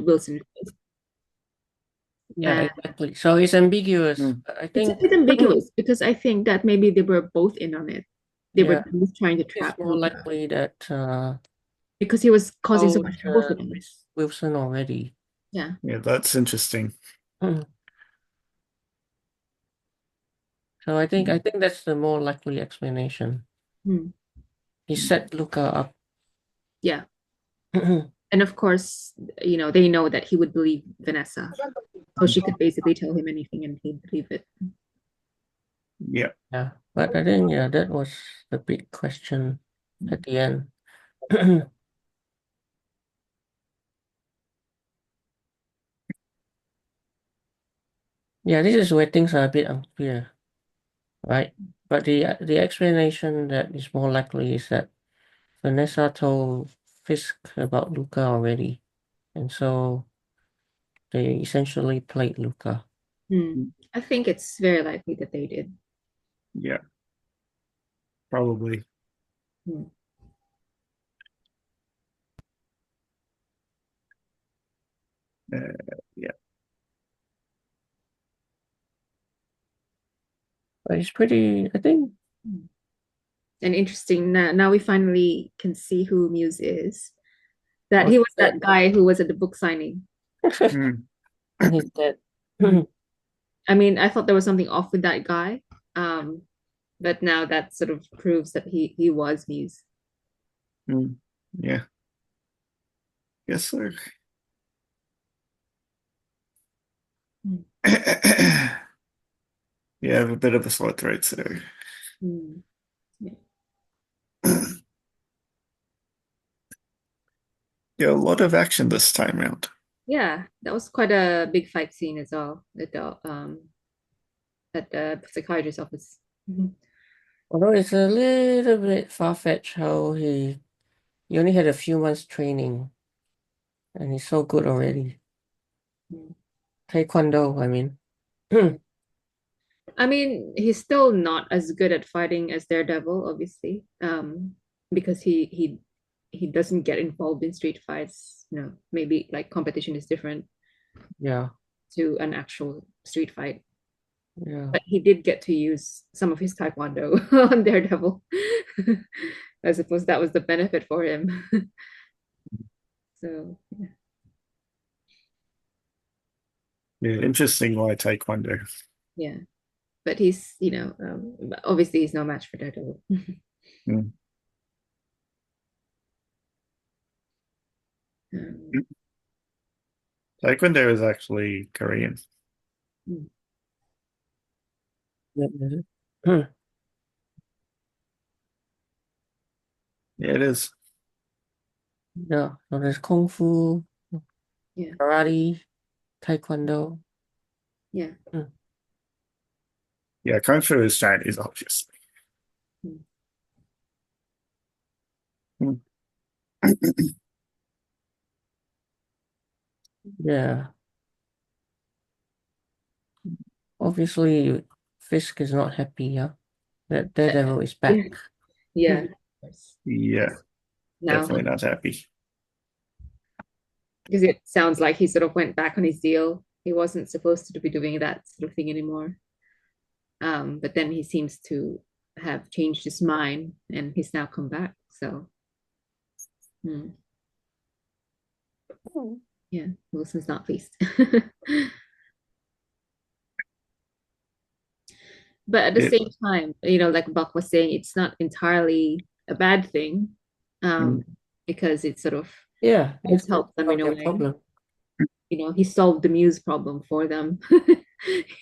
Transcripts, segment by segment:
Wilson. Yeah, And exactly. So it's ambiguous. Mm. I it's a think, bit ambiguous because I think that maybe they were both in on it. They were yeah, both trying to it's trap more Luca likely that because he was causing so told much trouble for them. Chris Wilson already. Yeah. Yeah, that's interesting. Mm. So I think that's the more likely explanation. Hmm. He set Luca up. Yeah. And of course, they know that he would believe Vanessa. So she could basically tell him anything and he'd believe it. Yeah. Yeah, but I think that was the big question at the end. Yeah, this is where things are a bit unclear, right? But the explanation that is more likely is that Vanessa told Fisk about Luca already, and so they essentially played Luca. Hmm. I think it's very likely that they did. Yeah, probably. Hmm. Uh, yeah. But it's pretty, I think. And interesting. Now we finally can see who Muse is. That Oh, he he's was dead. that guy who was at the book signing. Mm. And he's dead. I mean, I thought there was something off with that guy. Um, but now that sort of proves that he was Muse. Mm. Yeah. Yes, sir. Mm. You have a bit of a sore throat, so Mm. Yeah. yeah, a lot of action this time around. Yeah, that was quite a big fight scene as well at the psychiatrist's office. Mhm. Although it's a little bit far-fetched how he only had a few months training and he's so good already. Mm. Taekwondo, I mean. Yeah. I mean, he's still not as good at fighting as Daredevil, obviously, because he doesn't get involved in street fights. Maybe like competition is different Yeah, to an actual street fight. yeah. But he did get to use some of his taekwondo on Daredevil. I suppose that was the benefit for him. So Yeah, interesting why Taekwondo. yeah, but he's obviously he's no match for Daredevil. Mm. Um, Taekwondo is actually Korean. mm, Yeah, is it? Hmm. Yeah, it is. Yeah, so there's Kung Fu, yeah, Karate, Taekwondo. yeah. Hmm. Yeah, Kung Fu is Chinese, obviously. Mm. Mm. Yeah, obviously Fisk is not happy, yeah. That Daredevil is back. Yeah, Hmm. of course. Yeah, Now, definitely not happy. because it sounds like he sort of went back on his deal. He wasn't supposed to be doing that sort of thing anymore. But then he seems to have changed his mind and he's now come back. So, mm, yeah, Wilson's not pleased. But at the It, same time, like Buck was saying, it's not entirely a bad thing, um, mm, because it sort of Yeah, it's does good help them for in a their way. problem. He solved the Muse problem for them,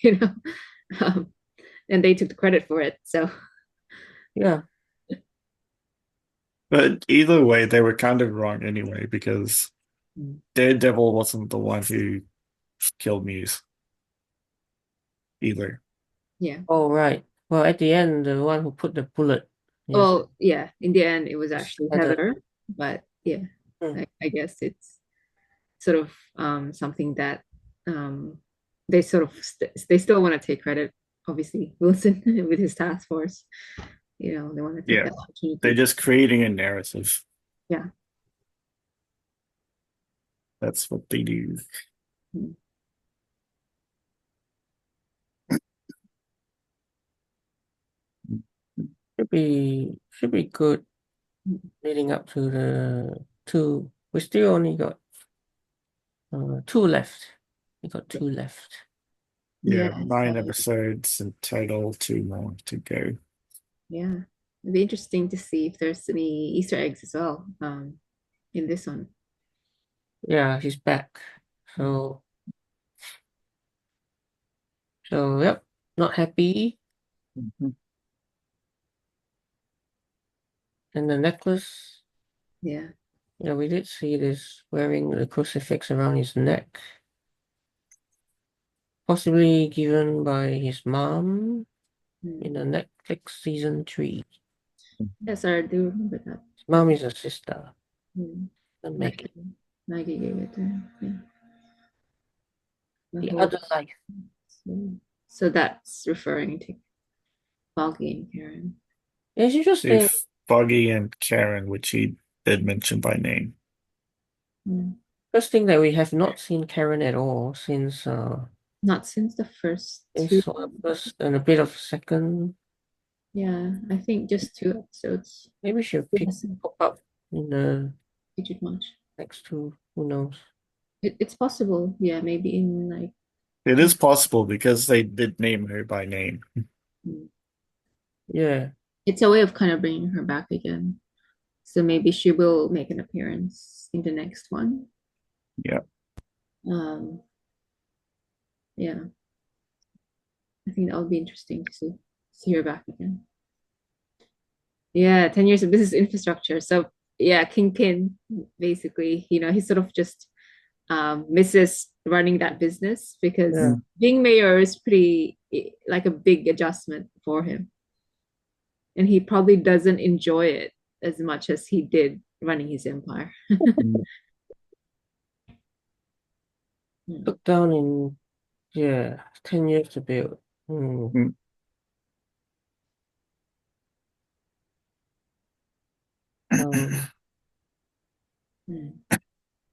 you know, um, and they took the credit for it. So, Yeah, but either way, they were kind of wrong anyway because mm, Daredevil wasn't the one who killed Muse either. yeah. oh right. Well, at the end, the one who put the bullet, yes, Well, yeah, in the end, it was was actually Heather. Heather, but yeah, Hmm. I guess it's sort of something that they sort of they still want to take credit. Obviously, Wilson with his task force, they want to take Yeah, that they're opportunity. just creating a narrative. Yeah, That's what they do. Mm. Should be good leading up to the two. We still only got two left. We got two left. Yeah, Yeah, 9 so episodes in total, 2 more to go. yeah, it'd be interesting to see if there's any Easter eggs as well in this one. Yeah, he's back. So yep, not happy. Mhm. And the necklace, Yeah. yeah, we did see this wearing the crucifix around his neck. Possibly given by his mom in the Netflix season 3. Yes, I do remember that. His mom is a sister. Mm. And Maggie. Maggie gave it to him. Yeah. The whole other life. so that's referring to Foggy and Karen. It's interesting. If Foggy and Karen, which he did mention by name. Mm. Interesting that we have not seen Karen at all since Not since the first two. first and a bit of second. Yeah, I think just 2 episodes. Maybe she'll pop up in the Featured much. next two. Who knows? It's possible. Yeah, maybe in like. It is possible because they did name her by name. Mm. Yeah. It's a way of kind of bringing her back again. So maybe she will make an appearance in the next one. Yeah. Yeah. I think that would be interesting to see her back again. Yeah, 10 years of business infrastructure. So yeah, Kingpin, basically, he sort of just misses running that business because Yeah. being mayor is pretty like a big adjustment for him. And he probably doesn't enjoy it as much as he did running his empire. Took down in 10 years to build. Mm.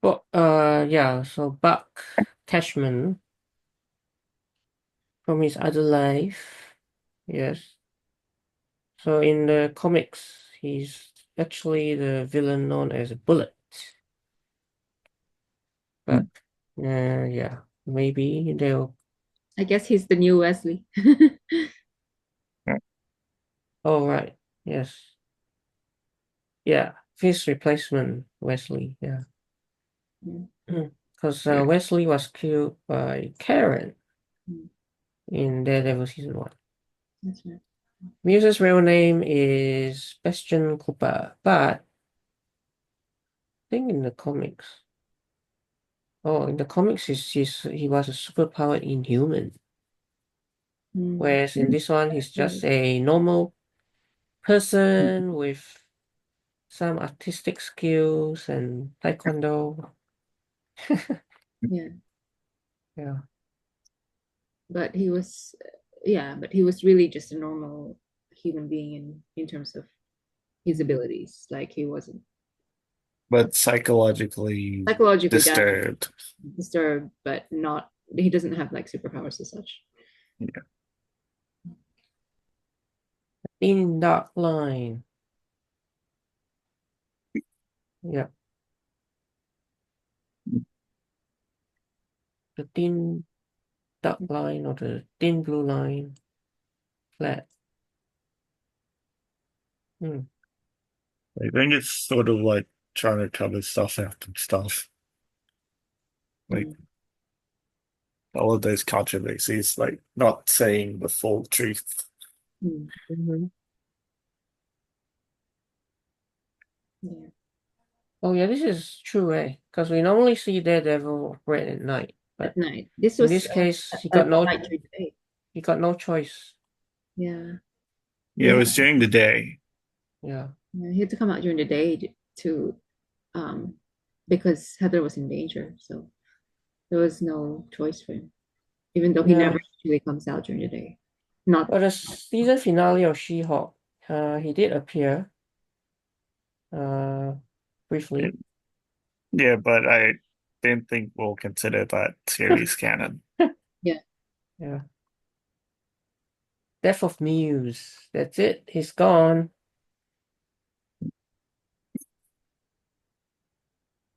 But so Buck Cashman from his other life. Yes. So in the comics, he's actually the villain known as Bullet. But yeah, maybe they'll. I guess he's the new Wesley. Oh right, yes, yeah, his replacement Wesley. Yeah, because Wesley was killed by Karen in Daredevil season 1. That's right. Muse's real name is Bastian Cooper, but I think in the comics. Oh, in the comics, he was a superpowered inhuman. Whereas in this one, he's just a normal person with some artistic skills and taekwondo. Yeah. Yeah. But he was really just a normal human being in terms of his abilities. Like he wasn't But psychologically psychologically disturbed, but not he doesn't have like superpowers as such. Yeah. In Dark Line. Yeah. The thin dark line or the thin blue line. Flat. I think it's sort of like trying to cover stuff up and stuff. Like all of those controversies, like not saying the full truth. Mm-hmm. Yeah. Oh yeah, this is true, eh? Because we normally see Daredevil operate at night, but At night. This in was this case, he at got no night during the day. he got no choice. Yeah. Yeah, it was during the day. Yeah. Yeah, he had to come out during the day to because Heather was in danger, so there was no choice for him, even though he Yeah. never actually comes out during the day. Not But the season finale of She-Hulk, he did appear briefly. Yeah, but don't think we'll consider that series canon. Yeah. Yeah. Death of Muse. That's it. He's gone.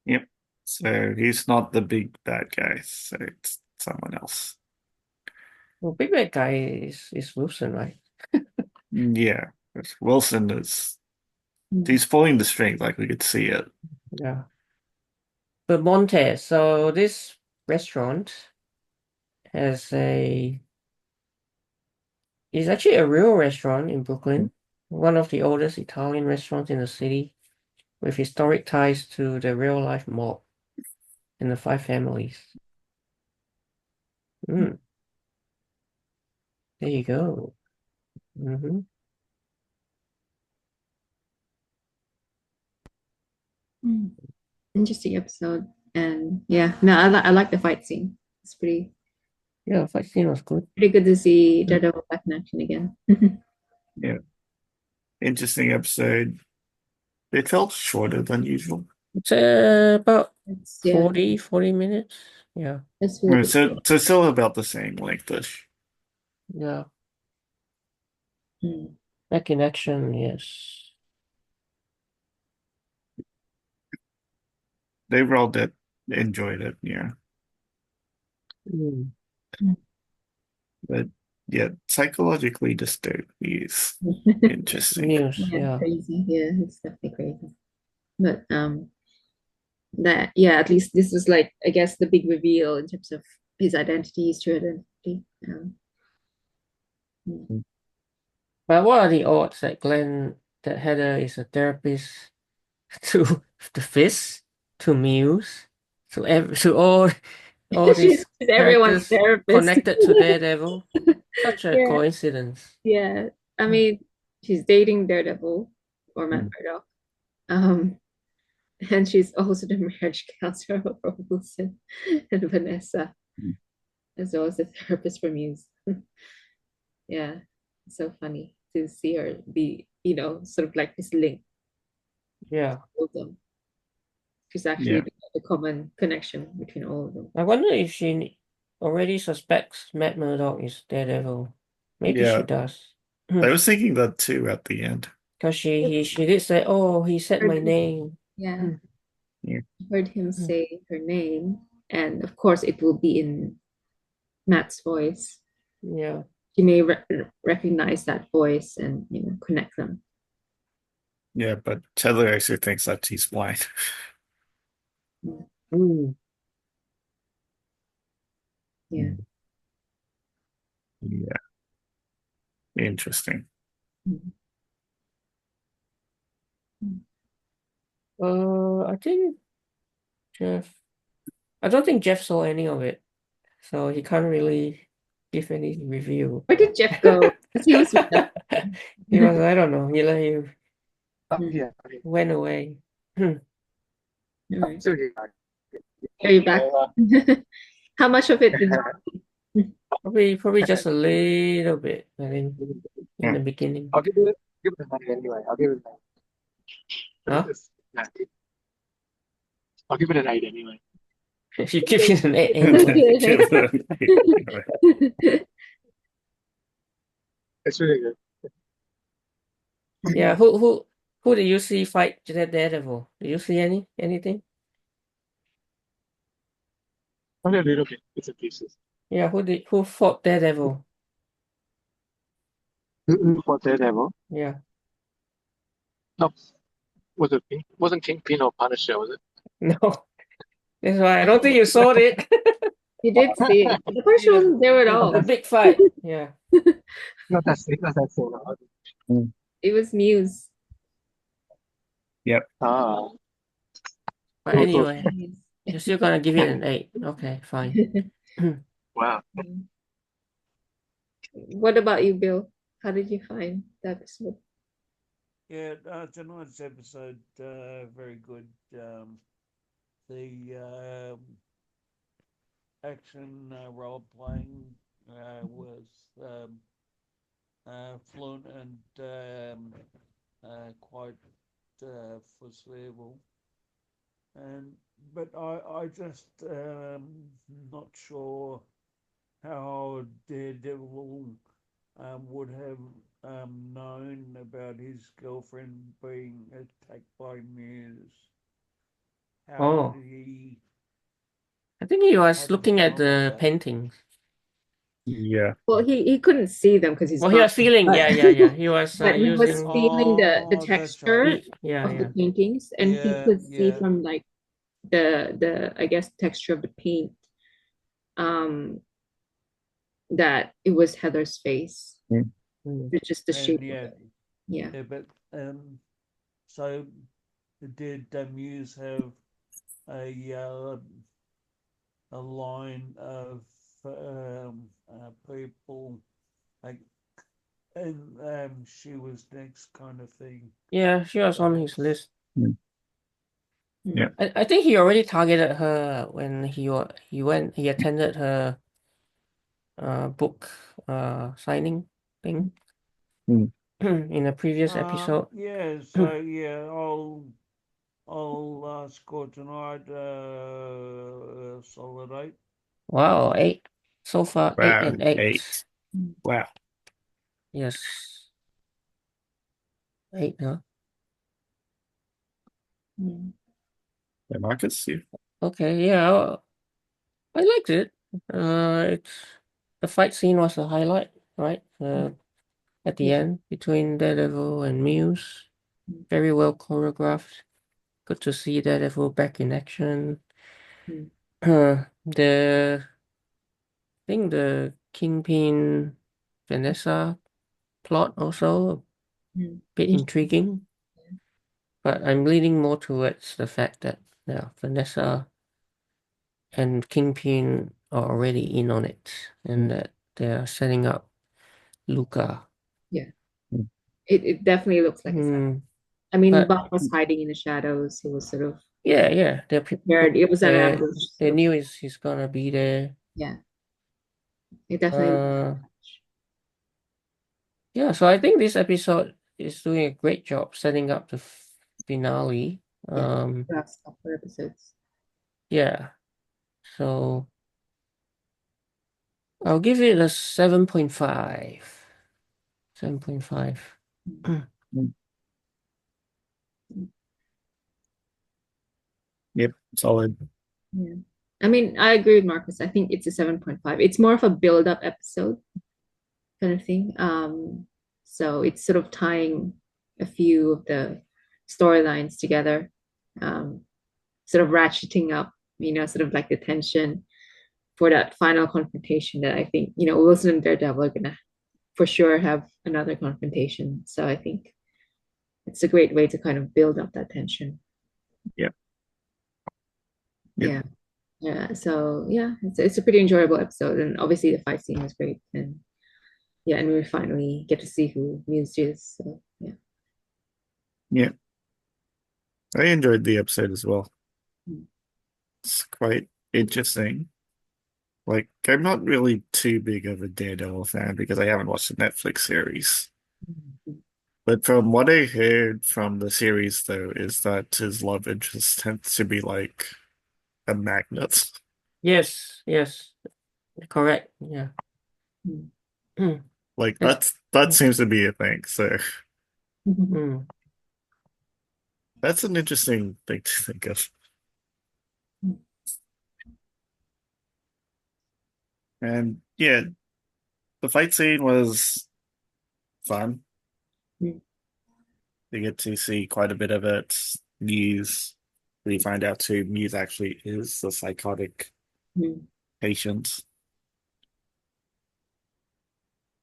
Yep. So he's not the big bad guy, so it's someone else. Well, big bad guy is Wilson, right? Yeah. Wilson is Mm. he's pulling the strings, like we could see it. Yeah. But Montez. So this restaurant has is actually a real restaurant in Brooklyn, one of the oldest Italian restaurants in the city, with historic ties to the real life mob and the Five Families. There you go. Interesting episode. And yeah, no, I like the fight scene. It's Yeah, fight scene was good. pretty good to see Daredevil back in action again. Yeah. Interesting episode. It felt shorter than usual. It's about It's 40 minutes. Yeah. That's really So still about the same length-ish. Yeah. Mm. Back in action, yes. They rolled it, enjoyed it, yeah. But yeah, psychologically disturbed is interesting. News, Yeah, yeah. crazy. Yeah, it's definitely crazy. But that yeah, at least this was like I guess the big reveal in terms of his identity, his true identity. But what are the odds that Heather is a therapist to the Fist, to Muse, to all these She's everyone's characters therapist. connected to Daredevil? Such a Yeah, coincidence. yeah. I mean, she's dating Daredevil or Matt Mm. Murdock. And she's also the marriage counselor for Wilson and Vanessa, Mm. as well as the therapist for Muse. Yeah, it's so funny to see her be, sort of like this link Yeah. with them. She's actually Yeah. the common connection between all of them. I wonder if she already suspects Matt Murdock is Daredevil. Maybe she Yeah. does. I was thinking that too at the end. Because she did say, "Oh, he said my name." Yeah, Yeah. heard him say her name, and of course it will be in Matt's voice. Yeah. She may recognize that voice and connect them. Yeah, but Taylor actually thinks that he's blind. Mm. Yeah. Yeah. Interesting. I think Jeff. I don't think Jeff saw any of it, so he can't really give any review. Where did Jeff go? Because he was with us. He was, I don't know. He Yeah. went away. All right. Are you back? How much of it did you Probably just a little bit. I think in the beginning. I'll give it a 9 anyway. I'll give it a 9. Huh? I'll give it a 8 anyway. You give it an 8 anyway. It's really good. Yeah, who did you see fight Daredevil? Did you see anything? Only a little bit, bits and pieces. Yeah, who fought Daredevil? For Daredevil? Yeah. No, was it wasn't Kingpin or Punisher, was it? No. That's why I don't think you saw it. You did see it. The first Yeah. one there at all. The big fight. Yeah. Not that scene. It was Muse. Yep. Ah, But anyway, you're still gonna give it an 8. Okay, fine. wow. What about you, Bill? How did you find that episode? Yeah, tonight's episode, very good. The action role playing was fluent and quite foreseeable. And but I just not sure how Daredevil would have known about his girlfriend being attacked by Muse. How Oh, did he I think he was happen to looking at come on the that? paintings. Yeah. Well, he couldn't see them because he's Well, he was blind, feeling, but yeah. He was but he was using, feeling the Oh, that's right. texture yeah, of the yeah. paintings, and he Yeah, could see yeah. from like the I guess texture of the paint um that it was Heather's face. Mm. It's just the And shape of yeah, it. Yeah. yeah, but so did the Muse have a line of people like, and she was next kind of thing? Yeah, she was on his list. Yeah. I think he already targeted her when he attended her book signing thing Mm. in a previous episode. Yeah, so yeah, I'll score tonight solid 8. Wow, 8 so far, 8 Wow. and 8. 8. Wow. Yes, 8, huh? Mm. Yeah, Marcus, you. Okay, yeah, I liked it. It's the fight scene was a highlight, right? At the Yeah. end between Daredevil and Muse, very well choreographed. Good to see Daredevil back in action. Mm. The I think the Kingpin Vanessa plot also a Mm. bit intriguing, but I'm leaning more towards the fact that Vanessa and Kingpin are already in on it, and that they are setting up Luca. Yeah. Mm. It definitely looks like a set. Mm, I mean, but Buck was hiding in the shadows. He was sort of yeah, prepared. It was an ambush. they Sort of. knew he's gonna be there. Yeah. It definitely looks Uh, yeah. So I think this episode is doing a great job setting up the finale. yeah. Last couple episodes. Yeah. So I'll give it a 7.5. 7.5. Yep. Solid. Yeah. I mean, I agree with Marcus. I think it's a 7.5. It's more of a build-up episode kind of thing. So it's sort of tying a few of the storylines together, sort of ratcheting up, sort of like the tension for that final confrontation that I think, Wilson and Daredevil are gonna for sure have another confrontation. So I think it's a great way to kind of build up that tension. Yep. Yeah. Yeah. So yeah, it's a pretty enjoyable episode. And obviously the fight scene was great. And yeah, and we finally get to see who Muse is. So yeah. Yeah. I enjoyed the episode as well. Mm. It's quite interesting. Like, I'm not really too big of a Daredevil fan because I haven't watched the Netflix series. But from what I heard from the series, though, is that his love interest tends to be like a magnet. Yes. Correct. Yeah. Mm. Like That's that seems to be a thing. So mm. that's an interesting thing to think of. And yeah, the fight scene was fun. Mm. You get to see quite a bit of it. Muse, we find out too, Muse actually is the psychotic Mm. patient.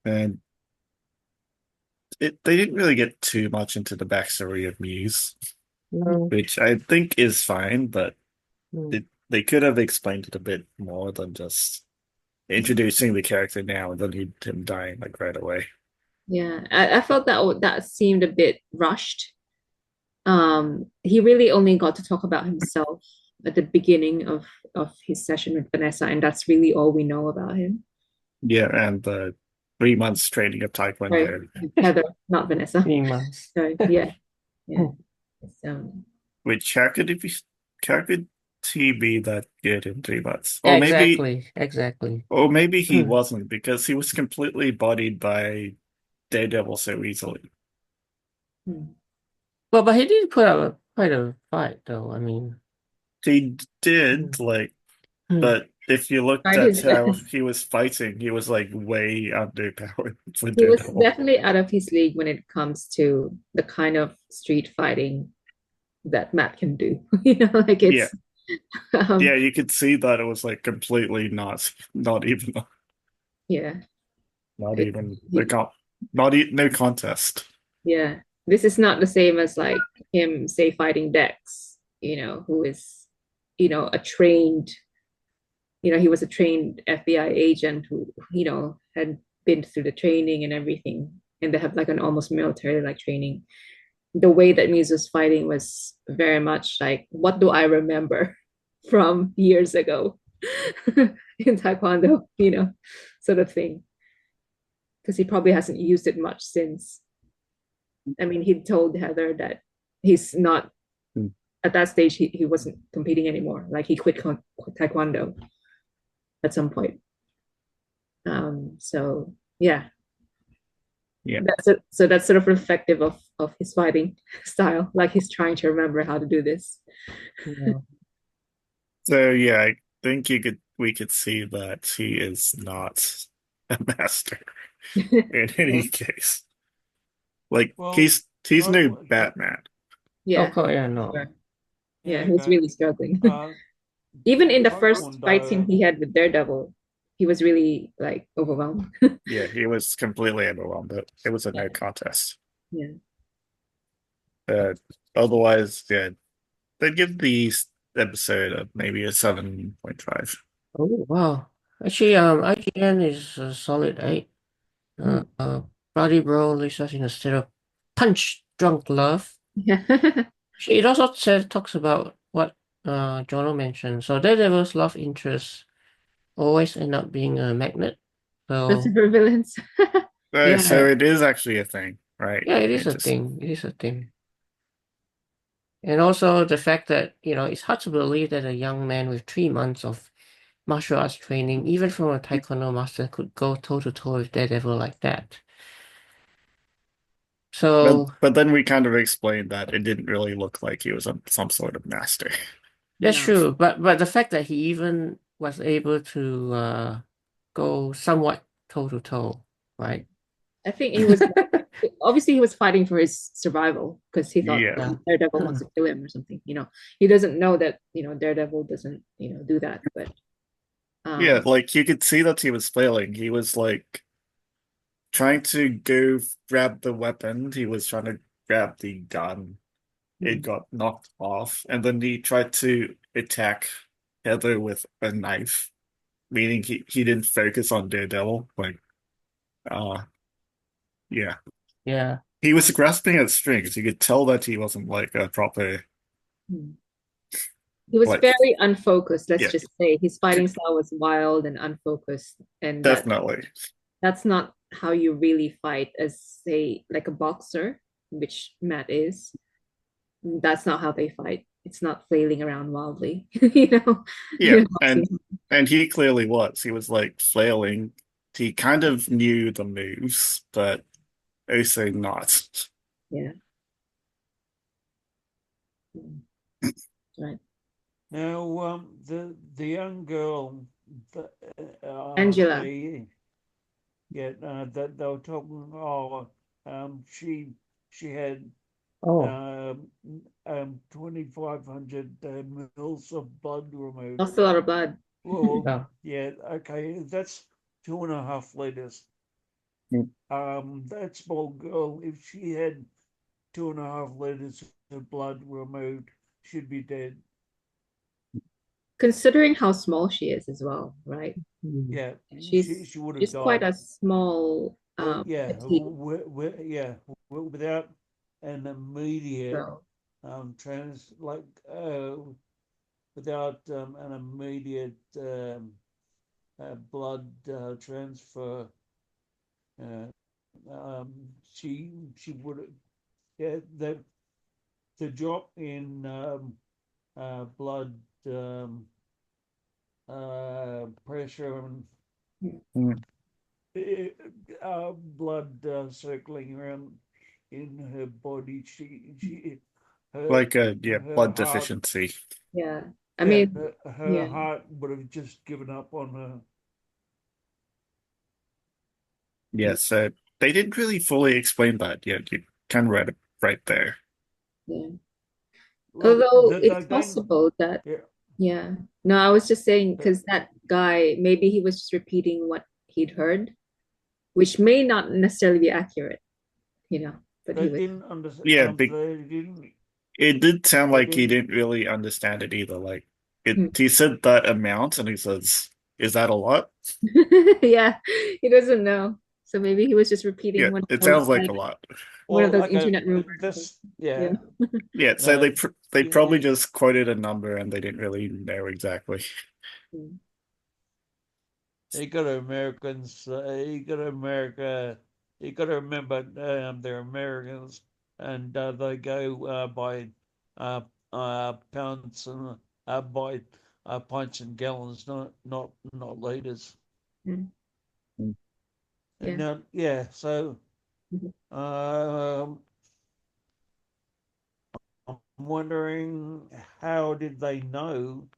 And they didn't really get too much into the backstory of Muse, No. which I think is fine, but Mm. they could have explained it a bit more than just introducing the character now and then him dying like right away. Yeah, I felt that seemed a bit rushed. He really only got to talk about himself at the beginning of his session with Vanessa, and that's really all we know about him. Yeah, and the 3 months training of Right, Taekwondo, Heather, not Vanessa. 3 months. Sorry, yeah, yeah. It's, which how could he be that good in 3 months? Or maybe Exactly. he wasn't because he was completely bodied by Daredevil so easily. Hmm. Well, but he did put up quite a fight, though. I mean, He did, hmm. but if you looked Tried at his how best. he was fighting, he was like way underpowered for He was Daredevil. definitely out of his league when it comes to the kind of street fighting that Matt can do. Like Yeah. it's um Yeah, you could see that it was like completely not even yeah. not It, even he, no contest. yeah. This is not the same as like him, say, fighting Dex, who is, a trained, he was a trained FBI agent who, had been through the training and everything. And they have like an almost military like training. The way that Muse was fighting was very much like, what do I remember from years ago in Taekwondo, sort of thing. Because he probably hasn't used it much since. I mean, he told Heather that he's not, Hmm. at that stage, he wasn't competing anymore. Like he quit Taekwondo at some point. So yeah, Yeah. so that's sort of reflective of his fighting style. Like he's trying to remember how to do this. Yeah. So yeah, I think we could see that he is not a master in any case. Like Well, he's no Batman. Yeah, Yeah, no. sure. Yeah, yeah, he's okay. really struggling. Uh, Even in the first fight scene Taekwondo. he had with Daredevil, he was really like overwhelmed. Yeah, he was completely overwhelmed, but it was a Yeah. no contest. Yeah. Uh, Otherwise, yeah, they'd give the episode maybe a 7.5. Oh, wow. Actually, IGN is a solid 8. Hmm. Bloody Bro leaves us in a state of punch-drunk love. Yeah. It also talks about what Jono mentioned. So Daredevil's love interest always end up being a magnet. The So super villains. Yeah. So it is actually a thing, right? yeah, it is a Interesting. thing. It is a thing. And also the fact that, it's hard to believe that a young man with 3 months of martial arts training, even from a taekwondo master, could go toe to toe with Daredevil like that. But So but then we kind of explained that it didn't really look like he was some sort of master. that's No. true. But the fact that he even was able to go somewhat toe to toe, right? I think he was obviously he was fighting for his survival because he thought Yeah. Daredevil wants to kill him or something. He doesn't know that, Daredevil doesn't, do that. But Yeah, like you could see that he was flailing. He was like trying to go grab the weapon. He was trying to grab the gun. It got knocked off, and then he tried to attack Heather with a knife, meaning he didn't focus on Daredevil. Like, uh, yeah, Yeah. he was grasping at strings. You could tell that he wasn't like a proper he was like, very unfocused, let's yeah, just say. His fighting style was wild and unfocused, and definitely. that's not how you really fight as, say, like a boxer, which Matt is. That's not how they fight. It's not flailing around wildly. Yeah, and he clearly was. He was like flailing. He kind of knew the moves, but also not. Yeah. Right. Now, the young girl, the, Angela. that they were talking. Oh, she had Oh, 2,500 mils of blood removed. Lost a lot of blood. Well, yeah. yeah, okay, that's 2.5 liters. That small girl, if she had 2.5 liters of blood removed, she'd be dead. Considering how small she is as well, right? Yeah, She's she would have she's quite died. a small Well, yeah, petite without an immediate girl. trans like without an immediate blood transfer, uh, she would have, yeah, the drop in blood pressure and Mm. blood circling around in her body. Like a her blood heart, deficiency. Yeah. I yeah, mean, her yeah. heart would have just given up on her. Yeah, so they didn't really fully explain that yet. You kind of read it right there. Yeah. Like Although the it's guy, possible that, yeah, yeah. No, I was just saying the, because that guy, maybe he was just repeating what he'd heard, which may not necessarily be accurate, but they he was. didn't understand. Yeah, it did sound They like he didn't. didn't really understand it either. Like Hmm. he said that amount and he says, "Is that a lot?" Yeah, he doesn't know. So maybe he was just repeating Yeah, one of it those sounds like like a lot. one of Well, those okay, internet rumors. this, Yeah. yeah, Yeah, so they you, probably you, just quoted a number and they didn't really know exactly. Mm. you got Americans, you got America, you got to remember, they're Americans, and they go by uh, pounds and by pints and gallons, not liters. Mm. Mm. And Yeah. now, yeah, so Mhm. um, I'm wondering how did they know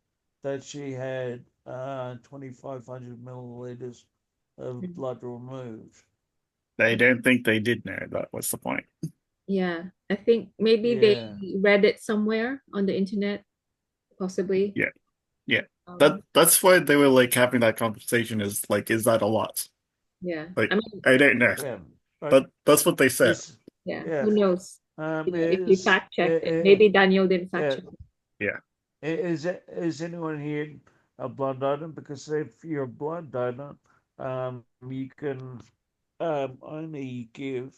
that she had 2,500 milliliters of Mhm. blood removed? I don't think they did know that was the point. Yeah. I think maybe they Yeah, read it somewhere on the internet, possibly. Yeah, yeah. Um, That's why they were like having that conversation is like, is that a lot? yeah. Like, I mean, I don't know. yeah, right. But that's what they said. Is yeah, yeah, who knows? If you is fact checked it, maybe Daniel didn't fact yeah, check it. Yeah. is anyone here a blood donor? Because if you're a blood donor, you can only give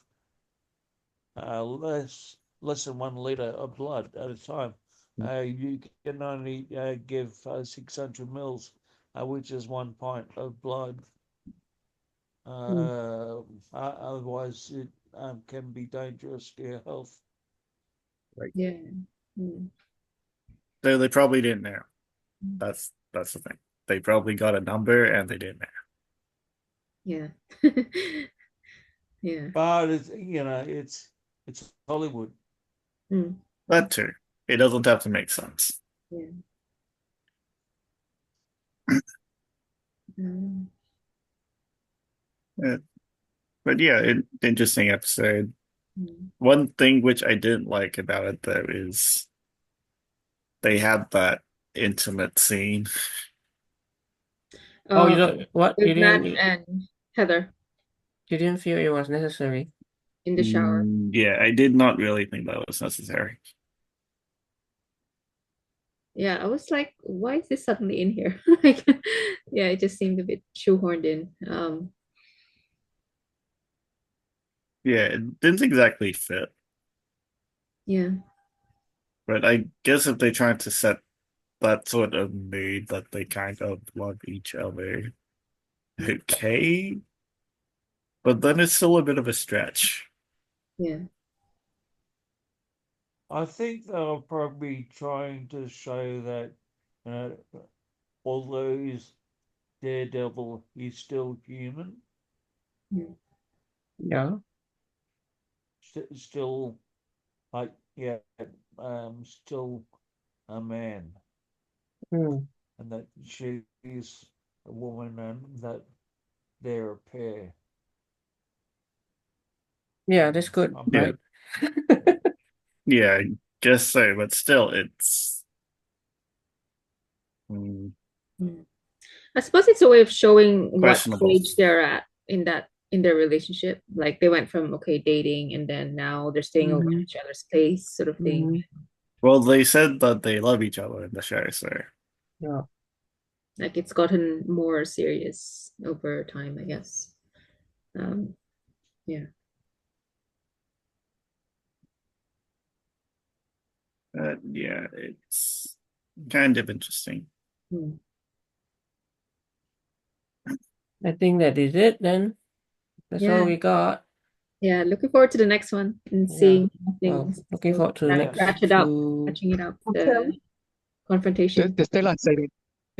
less than 1 liter of blood at a time. You can only give 600 mils, which is 1 pint of blood. Mm. Otherwise, it can be dangerous to your health. Like, Yeah. Mm. they probably didn't know. That's the thing. They probably got a number and they didn't know. Yeah. Yeah. But it's Hollywood. Mm. That too. It doesn't have to make sense. Yeah. Mm. Uh, but yeah, interesting episode. Mm. One thing which I didn't like about it though is they had that intimate scene. Oh, you Um, don't what? with Matt and Heather You didn't feel it was necessary? in the shower. Yeah, I did not really think that was necessary. Yeah, I was like, why is this suddenly in here? Like, yeah, it just seemed a bit shoehorned in. Yeah, it didn't exactly fit. Yeah. But I guess if they tried to set that sort of mood that they kind of love each other, okay. But then it's still a bit of a stretch. Yeah. I think they're probably trying to show that uh, although he's Daredevil, he's still human, Mm. Yeah. still like yeah, still a man, Mm. and that she's a woman, and that they're a pair. Yeah, that's good, I'm Yeah, right? yeah, I guess so. But still, it's mm, Mm. I suppose it's a way of showing what questionable. stage they're at in their relationship. Like they went from okay dating and then now they're staying over at Mm-hmm. each other's place, sort of thing. Mm-hmm. Well, they said that they love each other in the show, so Yeah. Like it's gotten more serious over time, I guess. Um, yeah. yeah, it's kind of interesting. Mm. I think that is it then. That's all Yeah. we got. Yeah. Looking forward to the next one and Yeah. seeing how Well, things looking forward to the yeah. next ratchet up, two. catching it up. Okay. confrontation. They're still unsettling.